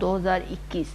2021।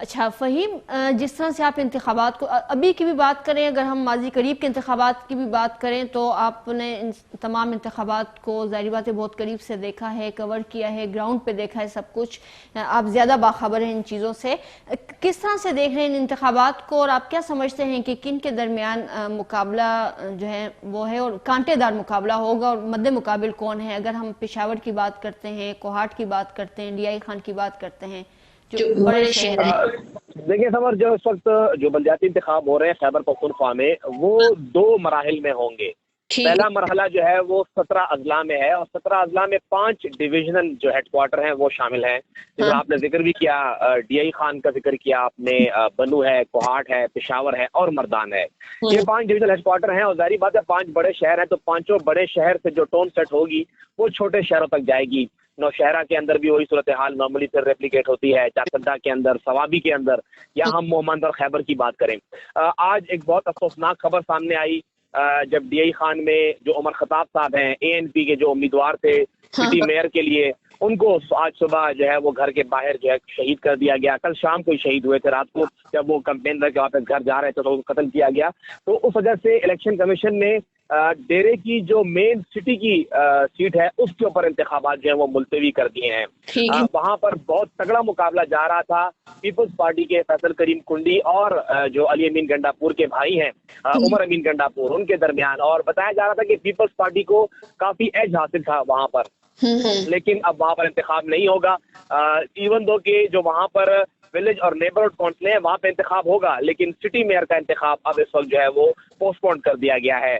اچھا فہیم، جس طرح سے آپ انتخابات کو ابھی کی بھی بات کریں، اگر ہم ماضی قریب کے انتخابات کی بھی بات کریں تو آپ نے ان تمام انتخابات کو ظاہری بات ہے بہت قریب سے دیکھا ہے، کور کیا ہے، گراؤنڈ پہ دیکھا ہے سب کچھ، آپ زیادہ باخبر ہیں ان چیزوں سے. کس طرح سے دیکھ رہے ہیں ان انتخابات کو، اور آپ کیا سمجھتے ہیں کہ کن کے درمیان مقابلہ جو ہے وہ ہے، اور کانٹے دار مقابلہ ہوگا، اور مد مقابل کون ہے؟ اگر ہم پشاور کی بات کرتے ہیں، کوہاٹ کی بات کرتے ہیں، ڈی آئی خان کی بات کرتے ہیں جو بڑے شہر ہیں. دیکھیں سمر، جو اس وقت جو بلدیاتی انتخاب ہو رہے ہیں خیبر پختونخوا میں، وہ 2 مراحل میں ہوں گے. پہلا مرحلہ جو ہے وہ 17 اضلاع میں ہے، اور 17 اضلاع میں 5 ڈویژنل جو ہیڈ کوارٹر ہیں وہ شامل ہیں. جس آپ نے ذکر بھی کیا، ڈی آئی خان کا ذکر کیا آپ نے، بنو ہے، کوہاٹ ہے، پشاور ہے اور مردان ہے. یہ 5 ڈویژنل ہیڈ کوارٹر ہیں، اور ظاہری بات ہے 5 بڑے شہر ہیں، تو 5 بڑے شہر سے جو ٹون سیٹ ہوگی وہ چھوٹے شہروں تک جائے گی. نوشہرہ کے اندر بھی وہی صورتحال نارملی پھر ریپلیکیٹ ہوتی ہے، چارسدہ کے اندر، ثوابی کے اندر، یا ہم مومند اور خیبر کی بات کریں. آج ایک بہت افسوسناک خبر سامنے آئی جب ڈی آئی خان میں جو عمر خطاب صاحب ہیں، اے این پی کے جو امیدوار تھے سٹی میئر کے لیے، ان کو آج صبح جو ہے وہ گھر کے باہر جو ہے شہید کر دیا گیا. کل شام کو شہید ہوئے تھے، رات کو جب وہ کمپین کر کے واپس گھر جا رہے تھے تو ان کو قتل کیا گیا. تو اس وجہ سے الیکشن کمیشن نے ڈیرے کی جو مین سٹی کی سیٹ ہے اس کے اوپر انتخابات جو ہیں وہ ملتوی کر دیے ہیں. وہاں پر بہت تگڑا مقابلہ جا رہا تھا پیپلز پارٹی کے فیصل کریم کنڈی اور جو علی امین گنڈاپور کے بھائی ہیں عمر امین گنڈاپور، ان کے درمیان. اور بتایا جا رہا تھا کہ پیپلز پارٹی کو کافی ایج حاصل تھا وہاں پر، لیکن اب وہاں پر انتخاب نہیں ہوگا. ایون دو کہ جو وہاں پر ولیج اور نیبرہڈ کونسل ہے وہاں پہ انتخاب ہوگا، لیکن سٹی میئر کا انتخاب اب اس وقت جو ہے وہ پوسٹ پون کر دیا گیا ہے.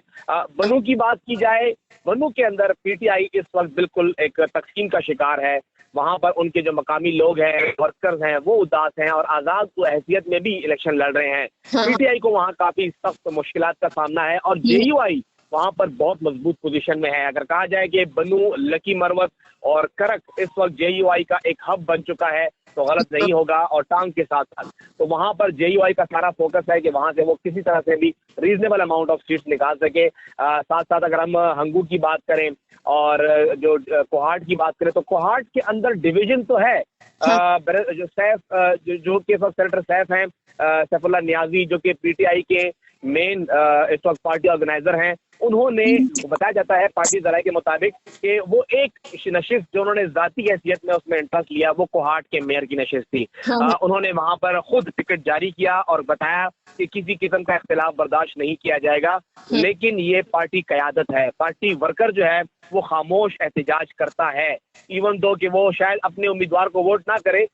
بنو کی بات کی جائے، بنو کے اندر پی ٹی آئی اس وقت بالکل ایک تقسیم کا شکار ہے. وہاں پر ان کے جو مقامی لوگ ہیں، ورکرز ہیں، وہ اداس ہیں اور آزاد کو حیثیت میں بھی الیکشن لڑ رہے ہیں. پی ٹی آئی کو وہاں کافی سخت مشکلات کا سامنا ہے، اور جے یو آئی وہاں پر بہت مضبوط پوزیشن میں ہے. اگر کہا جائے کہ بنو، لکی مروت اور کرک اس وقت جے یو آئی کا ایک ہب بن چکا ہے تو غلط نہیں ہوگا، اور ٹانگ کے ساتھ ساتھ تو وہاں پر جے یو آئی کا سارا فوکس ہے کہ وہاں سے وہ کسی طرح سے بھی ریزنیبل اماؤنٹ آف سیٹس نکال سکے. ساتھ ساتھ اگر ہم ہنگو کی بات کریں اور جو کوہاٹ کی بات کریں تو کوہاٹ کے اندر ڈویژن تو ہے. جو سیف جو کہ سینیٹر سیف ہیں، سیف اللہ نیازی، جو کہ پی ٹی آئی کے مین اس وقت پارٹی آرگنائزر ہیں، انہوں نے بتایا جاتا ہے پارٹی ذرائع کے مطابق کہ وہ ایک نشست جو انہوں نے ذاتی حیثیت میں اس میں انٹرسٹ لیا وہ کوہاٹ کے میئر کی نشست تھی. انہوں نے وہاں پر خود ٹکٹ جاری کیا اور بتایا کہ کسی قسم کا اختلاف برداشت نہیں کیا جائے گا، لیکن یہ پارٹی قیادت ہے. پارٹی ورکر جو ہے وہ خاموش احتجاج کرتا ہے، ایون دو کہ وہ شاید اپنے امیدوار کو ووٹ نہ کرے،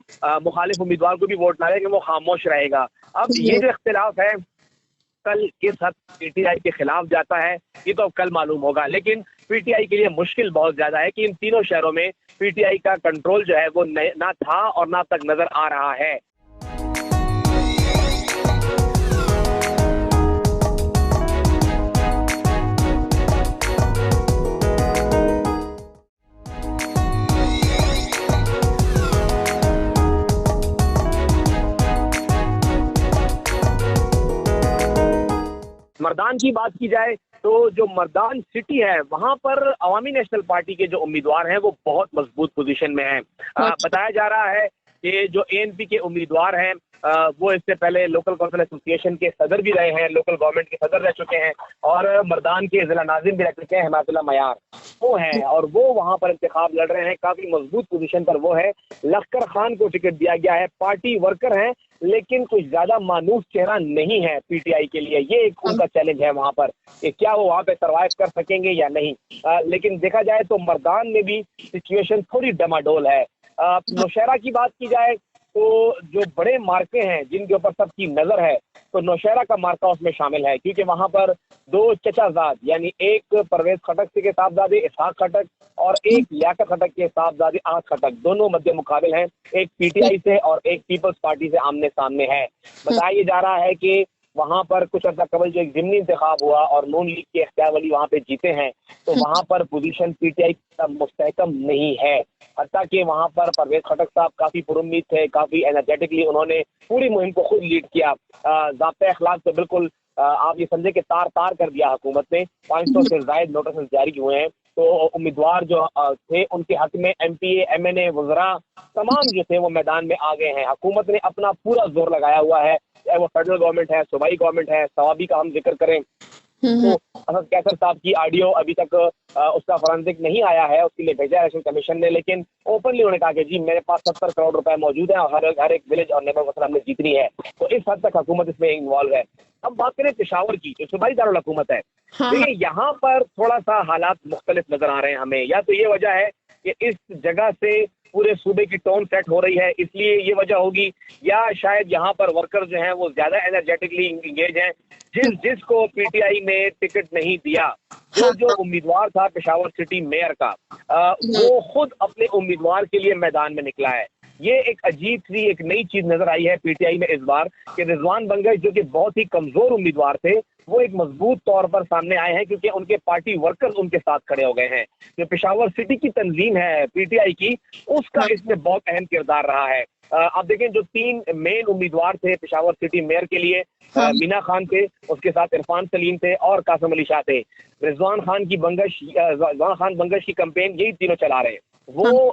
مخالف امیدوار کو بھی ووٹ نہ کرے، کہ وہ خاموش رہے گا. اب یہ جو اختلاف ہے کل کس حد پی ٹی آئی کے خلاف جاتا ہے یہ تو اب کل معلوم ہوگا، لیکن پی ٹی آئی کے لیے مشکل بہت زیادہ ہے کہ ان تینوں شہروں میں پی ٹی آئی کا کنٹرول جو ہے وہ نہ تھا اور نہ تک نظر آ رہا ہے. مردان کی بات کی جائے تو جو مردان سٹی ہے وہاں پر عوامی نیشنل پارٹی کے جو امیدوار ہیں وہ بہت مضبوط پوزیشن میں ہیں. بتایا جا رہا ہے کہ جو اے این پی کے امیدوار ہیں وہ اس سے پہلے لوکل کونسل ایسوسی ایشن کے صدر بھی رہے ہیں، لوکل گورنمنٹ کے صدر رہ چکے ہیں، اور مردان کے ضلع ناظم بھی رہ چکے ہیں، حمایت اللہ معیار وہ ہیں، اور وہ وہاں پر انتخاب لڑ رہے ہیں. کافی مضبوط پوزیشن پر وہ ہے. لخکر خان کو ٹکٹ دیا گیا ہے، پارٹی ورکر ہیں لیکن کچھ زیادہ مانوس چہرہ نہیں ہے پی ٹی آئی کے لیے. یہ ایک ان کا چیلنج ہے وہاں پر کہ کیا وہ وہاں پہ سروائیو کر سکیں گے یا نہیں. لیکن دیکھا جائے تو مردان میں بھی سچویشن تھوڑی ڈماڈول ہے. نوشہرہ کی بات کی جائے تو جو بڑے مارکے ہیں جن کے اوپر سب کی نظر ہے تو نوشہرہ کا مارکا اس میں شامل ہے، کیونکہ وہاں پر 2 چچا زاد یعنی ایک پرویز خٹک کے صاحبزادے اسحاق خٹک اور ایک لیاقت خٹک کے صاحبزادے آج خٹک، دونوں مد مقابل ہیں، ایک پی ٹی آئی سے اور ایک پیپلز پارٹی سے آمنے سامنے ہے. بتایا جا رہا ہے کہ وہاں پر کچھ عرصہ قبل جو ایک ضمنی انتخاب ہوا اور نون لیگ کے اختیار ولی وہاں پہ جیتے ہیں تو وہاں پر پوزیشن پی ٹی آئی مستحکم نہیں ہے. حتیٰ کہ وہاں پر پرویز خٹک صاحب کافی پر امید تھے، کافی انرجیٹکلی انہوں نے پوری مہم کو خود لیڈ کیا. ضابطۂ اخلاق تو بالکل آپ یہ سمجھے کہ تار کر دیا حکومت نے. 500 سے زائد نوٹسز جاری ہوئے ہیں تو امیدوار جو تھے ان کے حق میں MPA MNA وزراء تمام جو تھے وہ میدان میں آ گئے ہیں. حکومت نے اپنا پورا زور لگایا ہوا ہے, چاہے وہ فیڈرل گورنمنٹ ہے, صوبائی گورنمنٹ ہے. ثوابی کا ہم ذکر کریں تو اسد کیسر صاحب کی آڈیو ابھی تک اس کا فورنزک نہیں آیا ہے, اس کے لیے بھیجا ہے الیکشن کمیشن نے, لیکن اوپنلی انہوں نے کہا کہ جی میرے پاس 70 کروڑ روپے موجود ہیں اور ہر ایک ولیج اور نیبر مسئلہ ہم نے جیتنی ہے. تو اس حد تک حکومت اس میں انوالو ہے. اب بات کریں پشاور کی جو صوبائی دارالحکومت ہے, دیکھیں یہاں پر تھوڑا سا حالات مختلف نظر آ رہے ہیں ہمیں. یا تو یہ وجہ ہے کہ اس جگہ سے پورے صوبے کی ٹون سیٹ ہو رہی ہے, اس لیے یہ وجہ ہوگی, یا شاید یہاں پر ورکر جو ہیں وہ زیادہ انرجیٹکلی انگیج ہیں. جس کو PTI نے ٹکٹ نہیں دیا, جو امیدوار تھا پشاور سٹی میئر کا, وہ خود اپنے امیدوار کے لیے میدان میں نکلا ہے. یہ ایک عجیب سی ایک نئی چیز نظر آئی ہے PTI میں اس بار کہ رضوان بنگش جو کہ بہت ہی کمزور امیدوار تھے وہ ایک مضبوط طور پر سامنے آئے ہیں, کیونکہ ان کے پارٹی ورکرز ان کے ساتھ کھڑے ہو گئے ہیں. جو پشاور سٹی کی تنظیم ہے PTI کی, اس کا اس میں بہت اہم کردار رہا ہے. آپ دیکھیں جو 3 مین امیدوار تھے پشاور سٹی میئر کے لیے, مینا خان تھے, اس کے ساتھ عرفان سلیم تھے اور قاسم علی شاہ تھے. رضوان خان بنگش کی کمپین یہی تینوں چلا رہے ہیں. وہ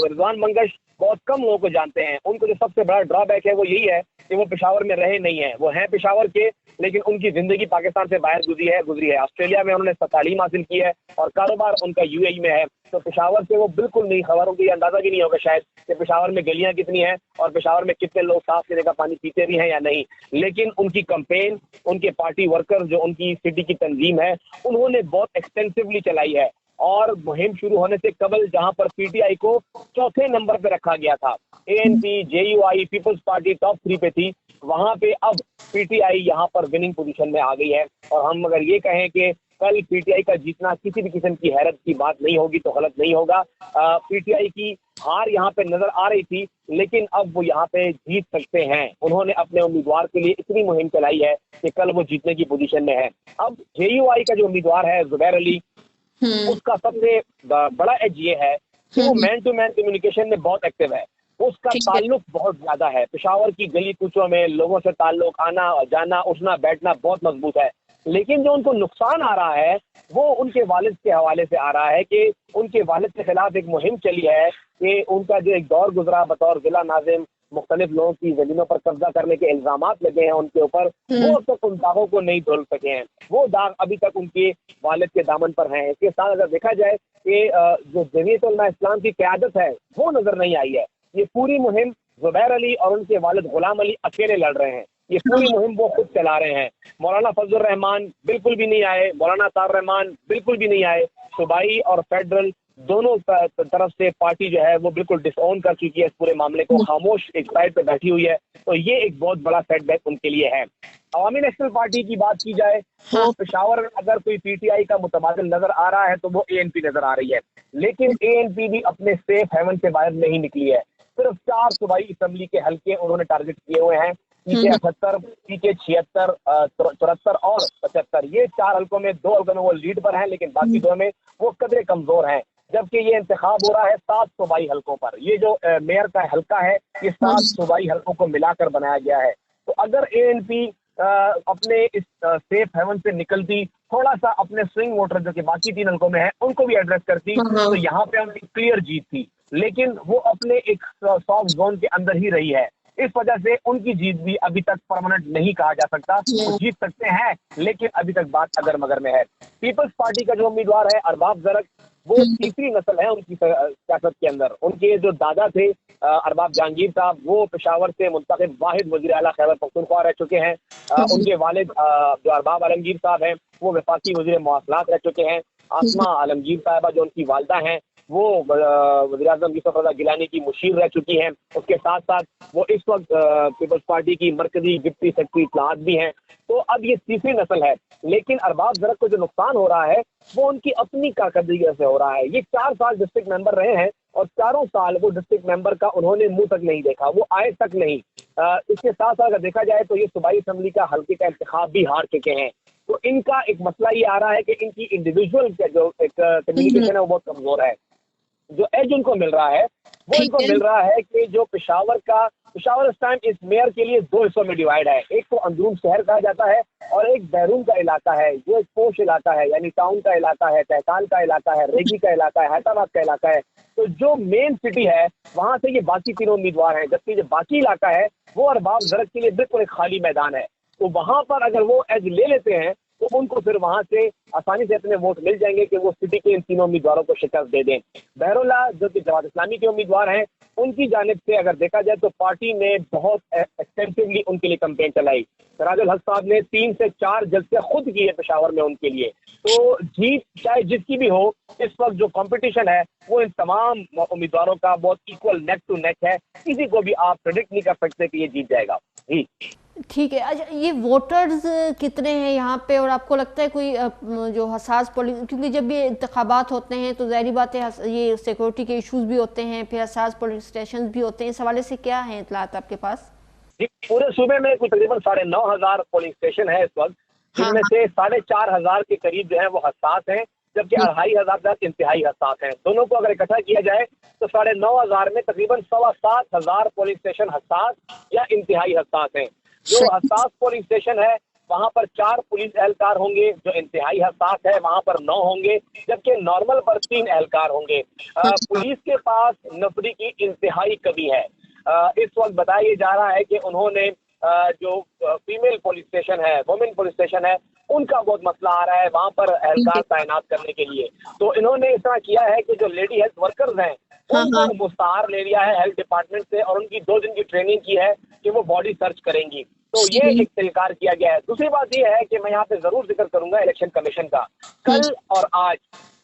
رضوان بنگش بہت کم لوگوں کو جانتے ہیں. ان کو جو سب سے بڑا ڈرا بیک ہے وہ یہی ہے کہ وہ پشاور میں رہے نہیں ہیں. وہ ہیں پشاور کے, لیکن ان کی زندگی پاکستان سے باہر گزری ہے. آسٹریلیا میں انہوں نے تعلیم حاصل کی ہے اور کاروبار ان کا UAE میں ہے. تو پشاور سے وہ بالکل نہیں خبر ہوگی, یہ اندازہ بھی نہیں ہوگا شاید کہ پشاور میں گلیاں کتنی ہیں اور پشاور میں کتنے لوگ صاف پینے کا پانی پیتے بھی ہیں یا نہیں. لیکن ان کی کمپین, ان کے پارٹی ورکر جو ان کی سٹی کی تنظیم ہے, انہوں نے بہت ایکسٹینسولی چلائی ہے. اور مہم شروع ہونے سے قبل جہاں پر PTI کو 4تھے نمبر پہ رکھا گیا تھا, ANP, JUI, Peoples Party top 3 پہ تھی, وہاں پہ اب PTI یہاں پر وننگ پوزیشن میں آ گئی ہے. اور ہم اگر یہ کہیں کہ کل PTI کا جیتنا کسی بھی قسم کی حیرت کی بات نہیں ہوگی تو غلط نہیں ہوگا. PTI کی ہار یہاں پہ نظر آ رہی تھی, لیکن اب وہ یہاں پہ جیت سکتے ہیں. انہوں نے اپنے امیدوار کے لیے اتنی مہم چلائی ہے کہ کل وہ جیتنے کی پوزیشن میں ہے. اب JUI کا جو امیدوار ہے زبیر علی, اس کا سب سے بڑا ایج یہ ہے کہ وہ مین ٹو مین کمیونیکیشن میں بہت ایکٹیو ہے. اس کا تعلق بہت زیادہ ہے پشاور کی گلی کوچوں میں, لوگوں سے تعلق, آنا جانا, اٹھنا بیٹھنا بہت مضبوط ہے. لیکن جو ان کو نقصان آ رہا ہے وہ ان کے والد کے حوالے سے آ رہا ہے کہ ان کے والد کے خلاف ایک مہم چلی ہے کہ ان کا جو ایک دور گزرا بطور ضلع ناظم, مختلف لوگوں کی زمینوں پر قبضہ کرنے کے الزامات لگے ہیں ان کے اوپر, وہ اب تک ان داغوں کو نہیں دھل سکے ہیں. وہ داغ ابھی تک ان کے والد کے دامن پر ہیں. اس کے ساتھ اگر دیکھا جائے کہ جو جمعیت علماء اسلام کی قیادت ہے وہ نظر نہیں آئی ہے. یہ پوری مہم زبیر علی اور ان کے والد غلام علی اکیلے لڑ رہے ہیں. یہ پوری مہم وہ خود چلا رہے ہیں. مولانا فضل الرحمان بالکل بھی نہیں آئے, مولانا طاہر الرحمان بالکل بھی نہیں آئے. صوبائی اور فیڈرل دونوں طرف سے پارٹی جو ہے وہ بالکل ڈس اون کر چکی ہے اس پورے معاملے کو, خاموش ایک سائڈ پہ بیٹھی ہوئی ہے. تو یہ ایک بہت بڑا سیٹ بیک ان کے لیے ہے. عوامی نیشنل پارٹی کی بات کی جائے تو پشاور اگر کوئی PTI کا متبادل نظر آ رہا ہے تو وہ ANP نظر آ رہی ہے. لیکن ANP بھی اپنے سیف ہیون سے باہر نہیں نکلی ہے. صرف 4 صوبائی اسمبلی کے حلقے انہوں نے ٹارگٹ کیے ہوئے ہیں, PK 78, PK 76, 74 اور 75. یہ 4 حلقوں میں 2 حلقوں میں وہ لیڈ پر ہیں, لیکن باقی 2 میں وہ قدرے کمزور ہیں. جبکہ یہ انتخاب ہو رہا ہے 7 صوبائی حلقوں پر. یہ جو میئر کا حلقہ ہے یہ 7 صوبائی حلقوں کو ملا کر بنایا گیا ہے. تو اگر ANP اپنے اس سیف ہیون سے نکلتی, تھوڑا سا اپنے سوئنگ ووٹر جو کہ باقی 3 حلقوں میں ہیں ان کو بھی ایڈریس کرتی, تو یہاں پہ ہم کلیئر جیت تھی. لیکن وہ اپنے ایک سافٹ زون کے اندر ہی رہی ہے. اس وجہ سے ان کی جیت بھی ابھی تک پرماننٹ نہیں کہا جا سکتا. وہ جیت سکتے ہیں لیکن ابھی تک بات اگر مگر میں ہے. پیپلز پارٹی کا جو امیدوار ہے ارباب زرق, وہ تیسری نسل ہے ان کی سیاست کے اندر. ان کے جو دادا تھے ارباب جہانگیر صاحب, وہ پشاور سے منتخب واحد وزیر اعلیٰ خیبر پختونخوا رہ چکے ہیں. ان کے والد جو ارباب عالمگیر صاحب ہیں وہ وفاقی وزیر مواصلات رہ چکے ہیں. آسمہ عالمگیر صاحبہ جو ان کی والدہ ہیں وہ وزیر اعظم یوسف رضا گیلانی کی مشیر رہ چکی ہیں. اس کے ساتھ ساتھ وہ اس وقت پیپلز پارٹی کی مرکزی ڈپٹی سیکرٹری اطلاعات بھی ہیں. تو اب یہ تیسری نسل ہے. لیکن ارباب زرق کو جو نقصان ہو رہا ہے وہ ان کی اپنی کارکردگی سے ہو رہا ہے. یہ 4 سال ڈسٹرکٹ ممبر رہے ہیں اور 4 سال وہ ڈسٹرکٹ ممبر کا انہوں نے منہ تک نہیں دیکھا, وہ آئے تک نہیں. اس کے ساتھ ساتھ اگر دیکھا جائے تو یہ صوبائی اسمبلی کا حلقے کا انتخاب بھی ہار چکے ہیں. تو ان کا ایک مسئلہ یہ آ رہا ہے کہ ان کی انڈیویجول جو ایک کمیونیکیشن ہے وہ بہت کمزور ہے. جو ایج ان کو مل رہا ہے وہ ان کو مل رہا ہے کہ جو پشاور اس ٹائم اس میئر کے لیے دو حصوں میں ڈیوائڈ ہے. ایک تو اندرون شہر کہا جاتا ہے اور ایک بیرون کا علاقہ ہے جو ایک پوش علاقہ ہے, یعنی ٹاؤن کا علاقہ ہے, تہکال کا علاقہ ہے, ریگی کا علاقہ ہے, حیدرآباد کا علاقہ ہے. تو جو مین سٹی ہے وہاں سے یہ باقی تینوں امیدوار ہیں, جبکہ جو باقی علاقہ ہے وہ ارباب زرعت کے لیے بالکل ایک خالی میدان ہے. تو وہاں پر اگر وہ ایج لے لیتے ہیں تو ان کو پھر وہاں سے آسانی سے اتنے ووٹ مل جائیں گے کہ وہ سٹی کے ان تینوں امیدواروں کو شکست دے دیں. بہراللہ جو کہ جماعت اسلامی کے امیدوار ہیں ان کی جانب سے اگر دیکھا جائے تو پارٹی نے بہت ایکسٹینسولی ان کے لیے کمپین چلائی. سراج الحق صاحب نے 3 سے 4 جلسے خود کیے پشاور میں ان کے لیے. تو جیت چاہے جس کی بھی ہو, اس وقت جو کمپٹیشن ہے وہ ان تمام امیدواروں کا بہت ایکول نیک ٹو نیک ہے. کسی کو بھی آپ پریڈکٹ نہیں کر سکتے کہ یہ جیت جائے گا. جی ٹھیک ہے. اچھا, یہ ووٹرز کتنے ہیں یہاں پہ, اور آپ کو لگتا ہے کوئی جو حساس کیونکہ جب یہ انتخابات ہوتے ہیں تو ظاہری بات ہے یہ سیکورٹی کے ایشوز بھی ہوتے ہیں, پھر حساس پولنگ اسٹیشنز بھی ہوتے ہیں, اس حوالے سے کیا ہیں اطلاعات آپ کے پاس؟ جی, پورے صوبے میں کوئی تقریباً 9,500 پولنگ اسٹیشن ہے اس وقت, جن میں سے 4,500 کے قریب جو ہیں وہ حساس ہیں, جبکہ 2,500 تک انتہائی حساس ہیں. دونوں کو اگر اکٹھا کیا جائے تو 9,500 میں تقریباً 7,500 پولنگ اسٹیشن حساس یا انتہائی حساس ہیں. جو حساس پولنگ اسٹیشن ہے وہاں پر 4 پولیس اہلکار ہوں گے, جو انتہائی حساس ہے وہاں پر 9 ہوں گے, جبکہ نارمل پر 3 اہلکار ہوں گے. پولیس کے پاس نفری کی انتہائی کمی ہے. اس وقت بتایا جا رہا ہے کہ انہوں نے جو فیمیل پولیس اسٹیشن ہے, وومن پولیس اسٹیشن ہے, ان کا بہت مسئلہ آ رہا ہے وہاں پر اہلکار تعینات کرنے کے لیے. تو انہوں نے اس طرح کیا ہے کہ جو لیڈی ہیلتھ ورکرز ہیں ان کو مستعار لے لیا ہے ہیلتھ ڈپارٹمنٹ سے, اور ان کی 2 دن کی ٹریننگ کی ہے کہ وہ باڈی سرچ کریں گی. تو یہ ایک طریقار کیا گیا ہے. دوسری بات یہ ہے کہ میں یہاں پہ ضرور ذکر کروں گا الیکشن کمیشن کا. کل اور آج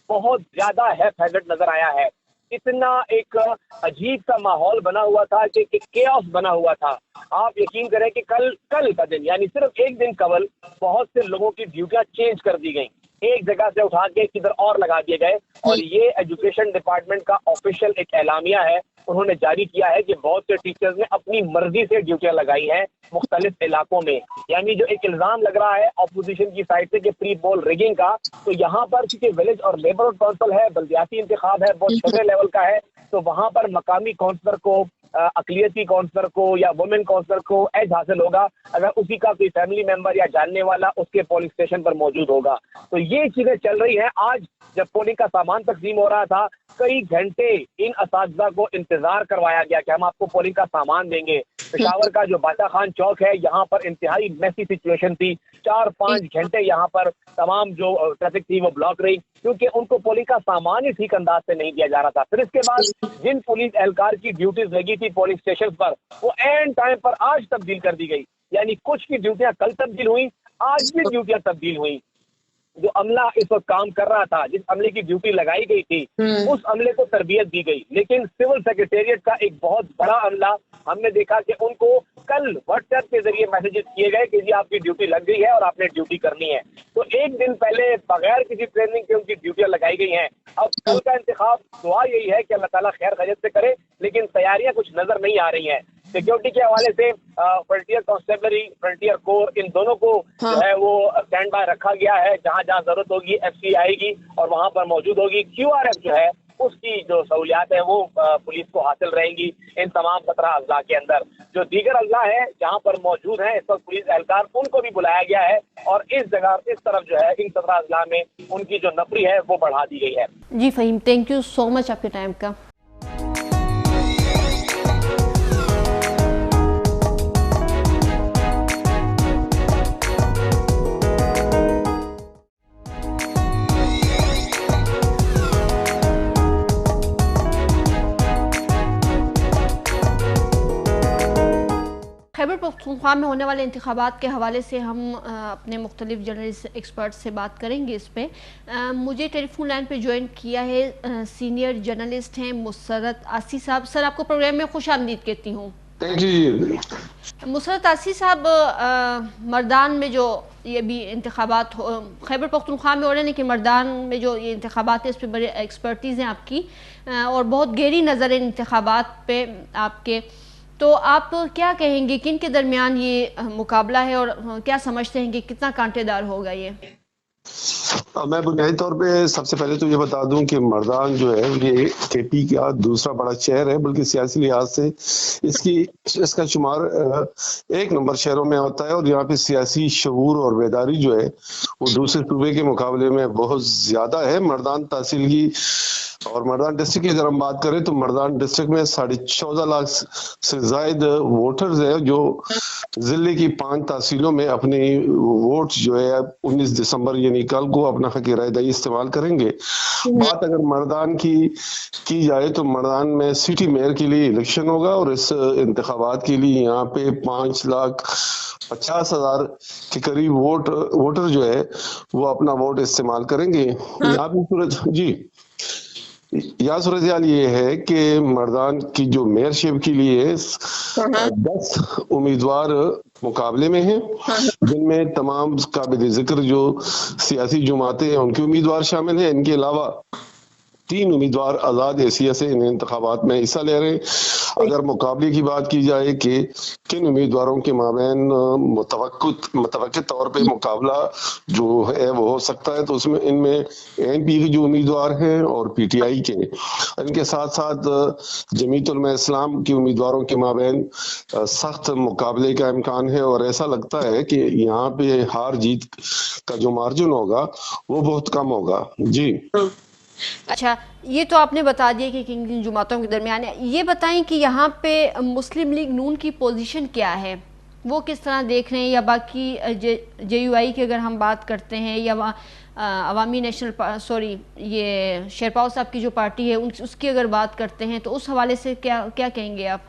بہت زیادہ ہیفیزٹ نظر آیا ہے. اتنا ایک عجیب سا ماحول بنا ہوا تھا کہ کیاس بنا ہوا تھا. آپ یقین کریں کہ کل کا دن یعنی صرف ایک دن قبل بہت سے لوگوں کی ڈیوٹیاں چینج کر دی گئیں, ایک جگہ سے اٹھا کے کدھر اور لگا دیے گئے. اور یہ ایجوکیشن ڈپارٹمنٹ کا آفیشیل ایک اعلامیہ ہے, انہوں نے جاری کیا ہے کہ بہت سے ٹیچرز نے اپنی مرضی سے ڈیوٹیاں لگائی ہیں مختلف علاقوں میں. یعنی جو ایک الزام لگ رہا ہے اپوزیشن کی سائڈ سے کہ پری پول ریگنگ کا, تو یہاں پر کیونکہ ولیج اور لیبرہڈ کونسل ہے, بلدیاتی انتخاب ہے, بہت چھوٹے لیول کا ہے, تو وہاں پر مقامی کونسلر کو, اقلیتی کونسلر کو یا وومن کونسلر کو ایج حاصل ہوگا اگر اسی کا کوئی فیملی ممبر یا جاننے والا اس کے پولنگ اسٹیشن پر موجود ہوگا. تو یہ چیزیں چل رہی ہیں. آج جب پولنگ کا سامان تقسیم ہو رہا تھا کئی گھنٹے ان اساتذہ کو انتظار کروایا گیا کہ ہم آپ کو پولنگ کا سامان دیں گے. پشاور کا جو باچا خان چوک ہے یہاں پر انتہائی میسی سچویشن تھی. 4-5 گھنٹے یہاں پر تمام جو ٹریفک تھی وہ بلاک رہی, کیونکہ ان کو پولنگ کا سامان ہی ٹھیک انداز سے نہیں دیا جا رہا تھا. پھر اس کے بعد جن پولیس اہلکار کی ڈیوٹیز لگی تھی پولنگ اسٹیشن پر وہ اینڈ ٹائم پر آج تبدیل کر دی گئی. یعنی کچھ کی ڈیوٹیاں کل تبدیل ہوئی, آج بھی ڈیوٹیاں تبدیل ہوئی. جو عملہ اس وقت کام کر رہا تھا, جس عملے کی ڈیوٹی لگائی گئی تھی, اس عملے کو تربیت دی گئی. لیکن سول سیکریٹریٹ کا ایک بہت بڑا عملہ ہم نے دیکھا کہ ان کو کل واٹس ایپ کے ذریعے میسیجز کیے گئے کہ جی آپ کی ڈیوٹی لگ گئی ہے اور آپ نے ڈیوٹی کرنی ہے. تو ایک دن پہلے بغیر کسی ٹریننگ کے ان کی ڈیوٹیاں لگائی گئی ہیں. اب کل کا انتخاب دعا یہی ہے کہ اللہ تعالیٰ خیر خیریت سے کرے, لیکن تیاریاں کچھ نظر نہیں آ رہی ہیں. سیکورٹی کے حوالے سے فرنٹیئر کانسٹیبلری, فرنٹیئر کور, ان دونوں کو جو ہے وہ اسٹینڈ بائی رکھا گیا ہے. جہاں جہاں ضرورت ہوگی ایف سی آئے گی اور وہاں پر موجود ہوگی. کیو آر ایف جو ہے اس کی جو سہولیات ہیں وہ پولیس کو حاصل رہیں گی ان تمام 17 اضلاع کے اندر. جو دیگر اضلاع ہیں جہاں پر موجود ہیں اس وقت پولیس اہلکار, ان کو بھی بلایا گیا ہے اور اس جگہ اس طرف جو ہے ان 17 اضلاع میں ان کی جو نفری ہے وہ بڑھا دی گئی ہے. جی فہیم, تھینک یو سو مچ آپ کے ٹائم کا. خیبر پختونخوا میں ہونے والے انتخابات کے حوالے سے ہم اپنے مختلف جرنلسٹ ایکسپرٹ سے بات کریں گے. اس پہ مجھے ٹیلی فون لائن پہ جوائن کیا ہے سینئر جرنلسٹ ہیں مسرت آسی صاحب. سر آپ کو پروگرام میں خوش آمدید کہتی ہوں. جی مسرت آسی صاحب, مردان میں جو یہ بھی انتخابات خیبر پختونخوا میں ہو رہے ہیں, لیکن مردان میں جو یہ انتخابات ہیں اس پہ بڑے ایکسپرٹیز ہیں آپ کی اور بہت گہری نظر ہے انتخابات پہ آپ کے. تو آپ کیا کہیں گے کن کے درمیان یہ مقابلہ ہے اور کیا سمجھتے ہیں کہ کتنا کانٹے دار ہوگا یہ؟ میں بنیادی طور پہ سب سے پہلے تو یہ بتا دوں کہ مردان جو ہے یہ کے پی کا دوسرا بڑا شہر ہے، بلکہ سیاسی لحاظ سے اس کا شمار 1 نمبر شہروں میں ہوتا ہے، اور یہاں پہ سیاسی شعور اور بیداری جو ہے وہ دوسرے صوبے کے مقابلے میں بہت زیادہ ہے۔ مردان تحصیل کی اور مردان ڈسٹرکٹ کی اگر ہم بات کریں تو مردان ڈسٹرکٹ میں 14.5 لاکھ سے زائد ووٹرز ہیں جو ضلع کی 5 تحصیلوں میں اپنی ووٹ جو ہے 19 دسمبر یعنی کل کو اپنا حق رائے دہی استعمال کریں گے۔ بات اگر مردان کی جائے تو مردان میں سٹی میئر کے لیے الیکشن ہوگا، اور اس انتخابات کے لیے یہاں پہ 5,50,000 کے قریب ووٹر جو ہے وہ اپنا ووٹ استعمال کریں گے۔ یہاں پہ یہاں صورتحال یہ ہے کہ مردان کی جو میئرشپ کے لیے 10 امیدوار مقابلے میں ہیں، جن میں تمام قابل ذکر جو سیاسی جماعتیں ہیں ان کے امیدوار شامل ہیں۔ ان کے علاوہ 3 امیدوار آزاد حیثیت سے ان انتخابات میں حصہ لے رہے ہیں۔ اگر مقابلے کی بات کی جائے کہ کن امیدواروں کے مابین متوقع طور پہ مقابلہ جو ہے وہ ہو سکتا ہے، تو اس میں ان میں این پی کے جو امیدوار ہیں اور پی ٹی آئی کے، ان کے ساتھ ساتھ جمعیت علماء اسلام کے امیدواروں کے مابین سخت مقابلے کا امکان ہے، اور ایسا لگتا ہے کہ یہاں پہ ہار جیت کا جو مارجن ہوگا وہ بہت کم ہوگا۔ جی اچھا، یہ تو آپ نے بتا دیا کہ کن کن جماعتوں کے درمیان ہے۔ یہ بتائیں کہ یہاں پہ مسلم لیگ نون کی پوزیشن کیا ہے، وہ کس طرح دیکھ رہے ہیں، یا باقی جے یو آئی کی اگر ہم بات کرتے ہیں، یا عوامی نیشنل یہ شیرپاؤ صاحب کی جو پارٹی ہے اس کی اگر بات کرتے ہیں، تو اس حوالے سے کیا کہیں گے آپ؟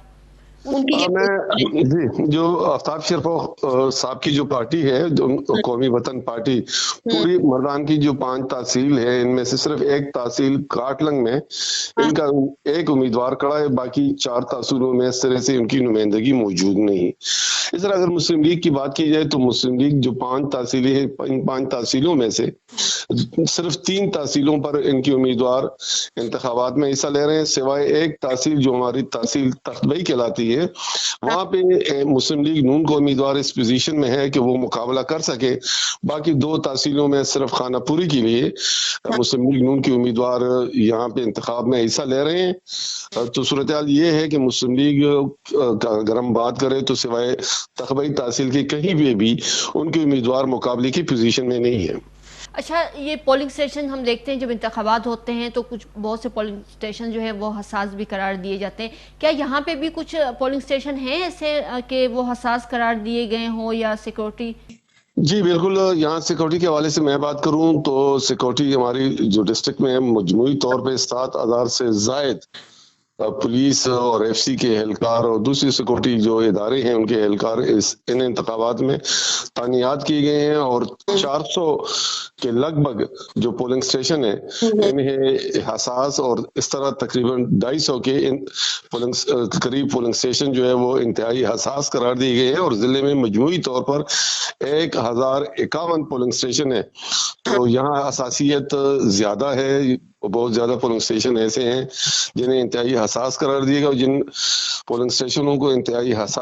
جی، جو آفتاب شیرپاؤ صاحب کی جو پارٹی ہے، جو قومی وطن پارٹی، پوری مردان کی جو 5 تحصیل ہے ان میں سے صرف 1 تحصیل کاٹلنگ میں ان کا 1 امیدوار کڑا ہے، باقی 4 تحصیلوں میں اس طرح سے ان کی نمائندگی موجود نہیں۔ اس طرح اگر مسلم لیگ کی بات کی جائے تو مسلم لیگ جو 5 تحصیلیں ہیں، ان 5 تحصیلوں میں سے صرف 3 تحصیلوں پر ان کی امیدوار انتخابات میں حصہ لے رہے ہیں، سوائے 1 تحصیل جو ہماری تحصیل تختبئی کہلاتی ہے، وہاں پہ مسلم لیگ نون کو امیدوار اس پوزیشن میں ہے کہ وہ مقابلہ کر سکے۔ باقی 2 تحصیلوں میں صرف خانہ پوری کے لیے مسلم لیگ نون کے امیدوار یہاں پہ انتخاب میں حصہ لے رہے ہیں۔ تو صورتحال یہ ہے کہ مسلم لیگ اگر ہم بات کریں تو سوائے تختبئی تحصیل کے کہیں بھی ان کے امیدوار مقابلے کی پوزیشن میں نہیں ہے۔ اچھا، یہ پولنگ سٹیشن ہم دیکھتے ہیں جب انتخابات ہوتے ہیں تو بہت سے پولنگ سٹیشن جو ہے وہ حساس بھی قرار دیے جاتے ہیں، کیا یہاں پہ بھی کچھ پولنگ سٹیشن ہیں ایسے کہ وہ حساس قرار دیے گئے ہوں، یا سیکورٹی؟ جی بالکل، یہاں سیکورٹی کے حوالے سے میں بات کروں تو سیکورٹی ہماری جو ڈسٹرکٹ میں مجموعی طور پہ 7,000 سے زائد پولیس اور ایف سی کے اہلکار اور دوسری سیکورٹی جو ادارے ہیں ان کے اہلکار ان انتخابات میں تعینات کیے گئے ہیں، اور 400 کے لگ بھگ جو پولنگ سٹیشن ہیں انہیں حساس، اور اس طرح تقریباً 250 کے قریب پولنگ سٹیشن جو ہے وہ انتہائی حساس قرار دیے گئے ہیں، اور ضلع میں مجموعی طور پر 1051 پولنگ سٹیشن ہے۔ تو یہاں حساسیت زیادہ ہے، بہت زیادہ پولنگ سٹیشن ایسے ہیں جنہیں انتہائی حساس قرار دیے گا، اور جن پولنگ سٹیشنوں کو انتہائی حساس